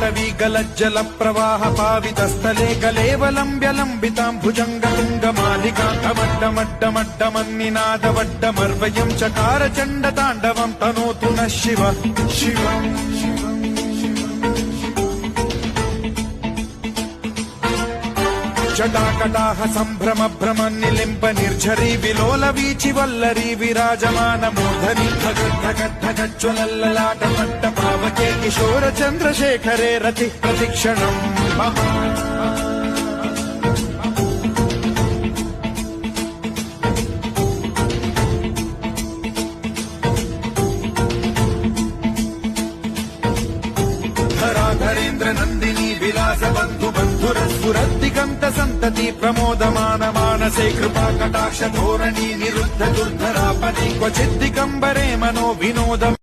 पाटवी गलज्जल प्रवाह पावितस्थले कलेवलम्ब्यलम्बितां भुजङ्गतुङ्गमालिकान्तमड्डमड्डमड्डमन्निनादवड्डमर्वयं चकार चण्डताण्डवं तनोतु नः शिव शिव जटाकटाह सम्भ्रम भ्रम निलिम्ब निर्झरी विलोल वीचि वल्लरी विराजमान मूर्धनि धगद्धगद्धगज्ज्वलल्ललाट पट्ट पावके किशोर चन्द्रशेखरे रति प्रतिक्षणम् धरेन्द्र नन्दिनी विलास बन्धु बन्धुरस्फुरद्दिगन्त सन्तति प्रमोदमान मानसे कृपा कटाक्ष धोरणी निरुद्ध दुर्धरापति क्वचिद्दिगम्बरे मनो विनोद